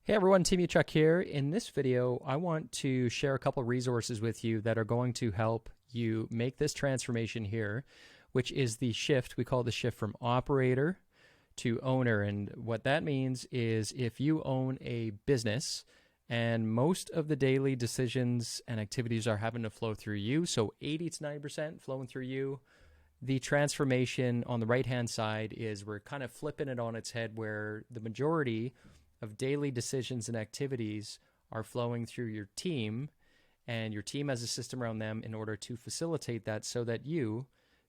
Hey everyone, Team Chuck here. In this video, I want to share a couple resources with you that are going to help you make this transformation here, which is the shift. We call it the shift from operator to owner. And what that means is if you own a business and most of the daily decisions and activities are having to flow through you, so 80 to 90% flowing through you, the transformation on the right-hand side is we're kind of flipping it on its head where the majority of daily decisions and activities are flowing through your team, and your team has a system around them in order to facilitate that so that you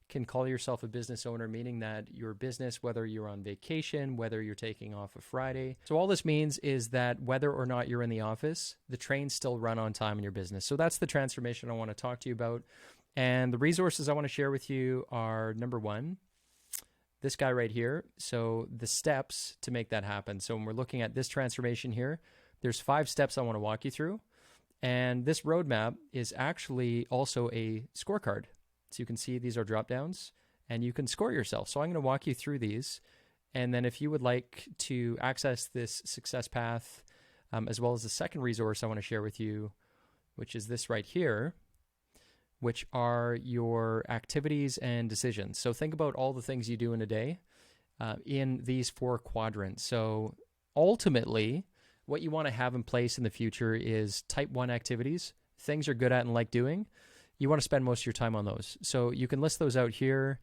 can call yourself a business owner, meaning that your business, whether you're on vacation, whether you're taking off a Friday. So all this means is that whether or not you're in the office, the trains still run on time in your business. So that's the transformation I want to talk to you about. And the resources I want to share with you are, number one, this guy right here. So the steps to make that happen. So when we're looking at this transformation here, there's 5 steps I want to walk you through. And this roadmap is actually also a scorecard. So you can see these are drop downs and you can score yourself. So I'm going to walk you through these. And then if you would like to access this success path, as well as the second resource I want to share with you, which is this right here, which are your activities and decisions. So think about all the things you do in a day in these 4 quadrants. So ultimately, what you want to have in place in the future is type 1 activities, things you're good at and like doing. You want to spend most of your time on those. So you can list those out here.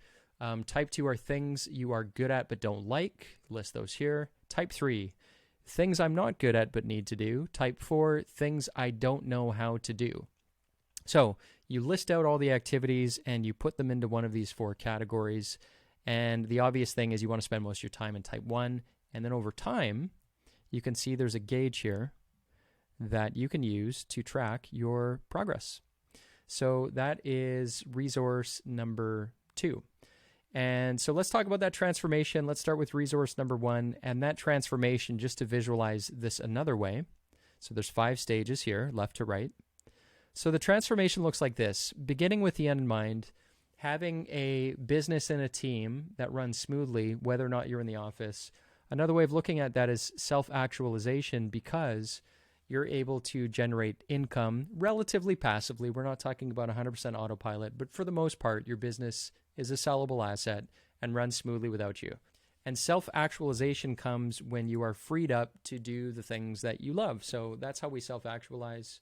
Type 2 are things you are good at but don't like. List those here. Type 3, things I'm not good at but need to do. Type 4, things I don't know how to do. So you list out all the activities and you put them into one of these 4 categories. And the obvious thing is you want to spend most of your time in type 1. And then over time, you can see there's a gauge here that you can use to track your progress. So that is resource number 2. And so let's talk about that transformation. Let's start with resource number 1. And that transformation, just to visualize this another way. So there's 5 stages here, left to right. So the transformation looks like this, beginning with the end in mind, having a business and a team that runs smoothly, whether or not you're in the office. Another way of looking at that is self-actualization, because you're able to generate income relatively passively. We're not talking about 100% autopilot, but for the most part, your business is a sellable asset and runs smoothly without you. And self-actualization comes when you are freed up to do the things that you love. So that's how we self-actualize.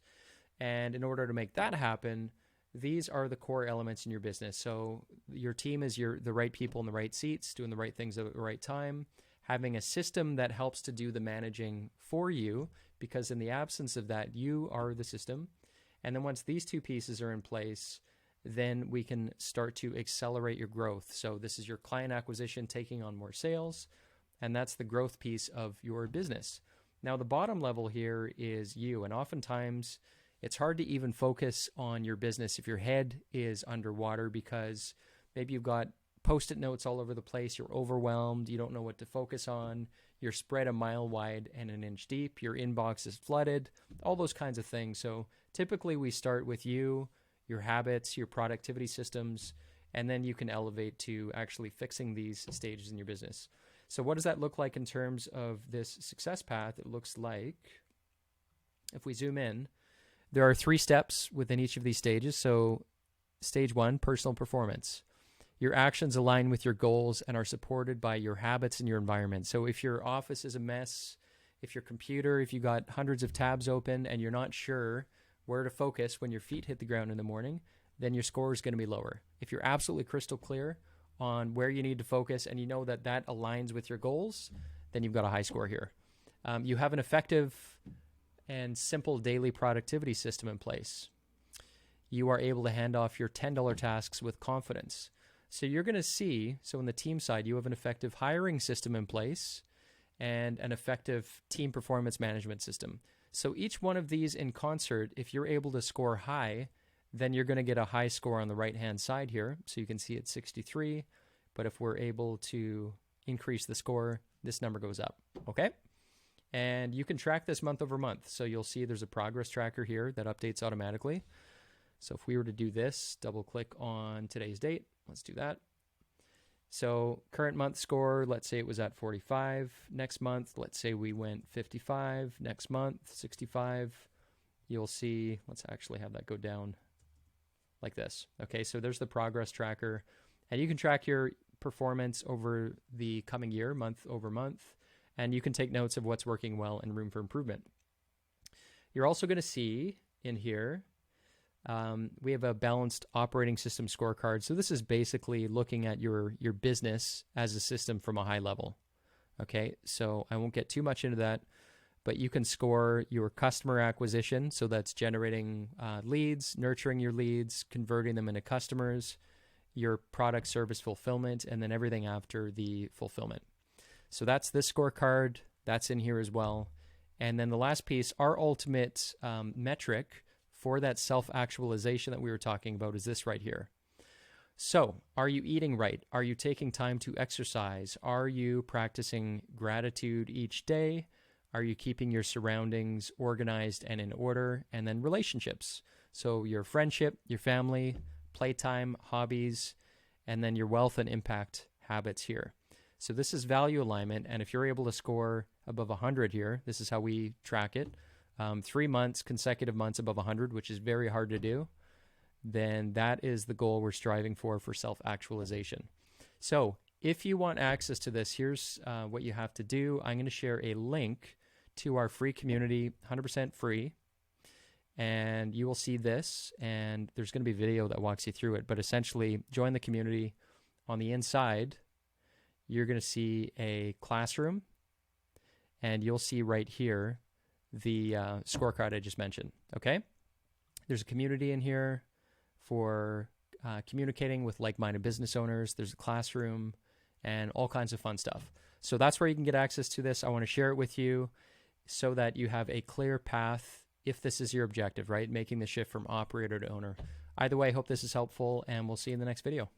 And in order to make that happen, these are the core elements in your business. So your team is the right people in the right seats, doing the right things at the right time, having a system that helps to do the managing for you, because in the absence of that, you are the system. And then once these 2 pieces are in place, then we can start to accelerate your growth. So this is your client acquisition, taking on more sales, and that's the growth piece of your business. Now, the bottom level here is you, and oftentimes it's hard to even focus on your business if your head is underwater, because maybe you've got Post-it notes all over the place, you're overwhelmed, you don't know what to focus on, you're spread a mile wide and an inch deep, your inbox is flooded, all those kinds of things. So typically we start with you, your habits, your productivity systems, and then you can elevate to actually fixing these stages in your business. So what does that look like in terms of this success path? It looks like, if we zoom in, there are 3 steps within each of these stages. So stage 1, personal performance. Your actions align with your goals and are supported by your habits and your environment. So if your office is a mess, if your computer, if you got hundreds of tabs open and you're not sure where to focus when your feet hit the ground in the morning, then your score is going to be lower. If you're absolutely crystal clear on where you need to focus and you know that that aligns with your goals, then you've got a high score here. You have an effective and simple daily productivity system in place. You are able to hand off your $10 tasks with confidence. So you're going to see, so on the team side, you have an effective hiring system in place and an effective team performance management system. So each one of these in concert, if you're able to score high, then you're going to get a high score on the right-hand side here. So you can see it's 63, but if we're able to increase the score, this number goes up, okay? And you can track this month over month. So you'll see there's a progress tracker here that updates automatically. So if we were to do this, double click on today's date, let's do that. So current month score, let's say it was at 45. Next month, let's say we went 55. Next month, 65. You'll see, let's actually have that go down like this. Okay, so there's the progress tracker. And you can track your performance over the coming year, month over month. And you can take notes of what's working well and room for improvement. You're also going to see in here, we have a balanced operating system scorecard. So this is basically looking at your business as a system from a high level. Okay, so I won't get too much into that, but you can score your customer acquisition. So that's generating leads, nurturing your leads, converting them into customers, your product service fulfillment, and then everything after the fulfillment. So that's this scorecard. That's in here as well. And then the last piece, our ultimate metric for that self-actualization that we were talking about is this right here. So are you eating right? Are you taking time to exercise? Are you practicing gratitude each day? Are you keeping your surroundings organized and in order? And then relationships. So your friendship, your family, playtime, hobbies, and then your wealth and impact habits here. So this is value alignment. And if you're able to score above 100 here, this is how we track it. 3 months, consecutive months above 100, which is very hard to do, then that is the goal we're striving for self-actualization. So if you want access to this, here's what you have to do. I'm going to share a link to our free community, 100% free. And you will see this, and there's going to be a video that walks you through it. But essentially, join the community. On the inside, you're going to see a classroom, and you'll see right here the scorecard I just mentioned. Okay? There's a community in here for communicating with like-minded business owners. There's a classroom and all kinds of fun stuff. So that's where you can get access to this. I want to share it with you so that you have a clear path if this is your objective, right? Making the shift from operator to owner. Either way, I hope this is helpful, and we'll see you in the next video.